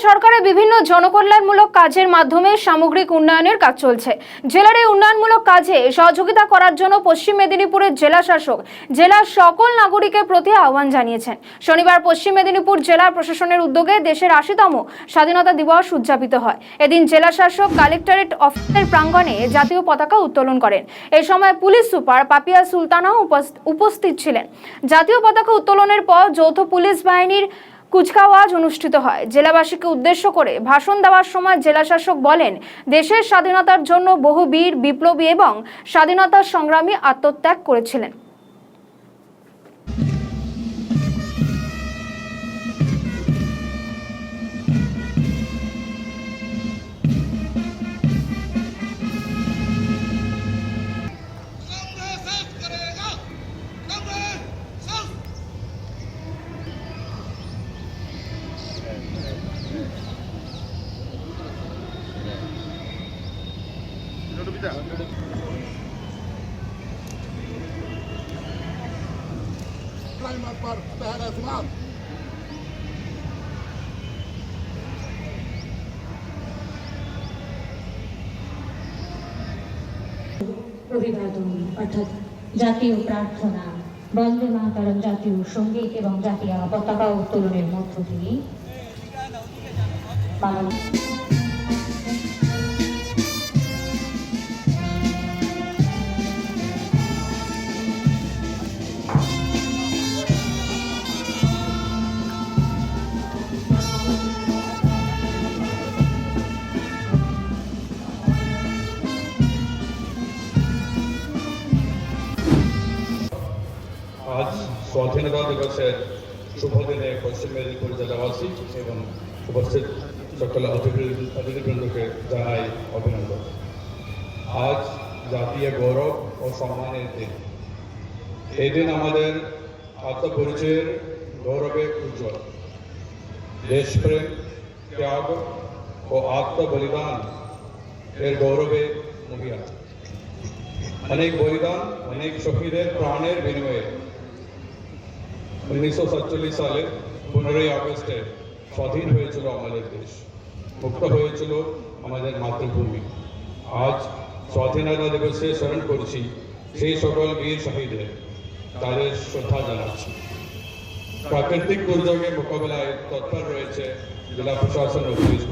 সরকারের বিভিন্ন জনকল্যাণমূলক কাজের মাধ্যমে সামগ্রিক উন্নয়নের কাজ চলছে। জেলার এই উন্নয়নমূলক কাজে সহযোগিতা করার জন্য পশ্চিম মেদিনীপুরের জেলা শাসক জেলার সকল নাগরিকের প্রতি আহ্বান জানিয়েছেন। শনিবার পশ্চিম মেদিনীপুর জেলা প্রশাসনের উদ্যোগে দেশের ৮০তম স্বাধীনতা দিবস উদযাপিত হয়। এদিন জেলা শাসক কালেক্টরেট অফিসের প্রাঙ্গণে জাতীয় পতাকা উত্তোলন করেন। এই সময় পুলিশ সুপার পাপিয়া সুলতানাও উপস্থিত ছিলেন। জাতীয় পতাকা উত্তোলনের পর যৌথ পুলিশ বাহিনীর কুচকাওয়াজ অনুষ্ঠিত হয়। জেলাবাসীকে উদ্দেশ্য করে ভাষণ দেওয়ার সময় জেলা শাসক বলেন, দেশের স্বাধীনতার জন্য বহু বীর বিপ্লবী এবং স্বাধীনতা সংগ্রামী আত্মত্যাগ করেছিলেন। অভিবাদন অর্থাৎ জাতীয় প্রার্থনা, বন্দে মাতরম জাতীয় সঙ্গীত এবং জাতীয় পতাকা উত্তোলনের মধ্য দিয়ে आज स्वाधीनता दिवसेर शुभ दिने पश्चिम मेदिनीपुर जिलावासी एवं उपस्थित सकल अतिथिबृंद के जानाई अभिनंदन। आज जातीय गौरव और सम्मानेर दिन। এই দিন আমাদের আত্মপরিচয়ের গৌরবে উজ্জ্বল। দেশপ্রেম, ত্যাগ ও আত্মবলিদান এর গৌরবে মহিয়া। অনেক বলিদান, অনেক শহীদের প্রাণের বিনিময়ে 1947 সালে 15ই আগস্টে স্বাধীন হয়েছিল আমাদের দেশ, মুক্ত হয়েছিল আমাদের মাতৃভূমি। আজ স্বাধীনতা দিবসে স্মরণ করছি সেই সকল বীর শহীদদের, তাদের শ্রদ্ধা জানাচ্ছি। প্রাকৃতিক দুর্যোগের মোকাবিলায় তৎপর রয়েছে জেলা প্রশাসন ও পুলিশ।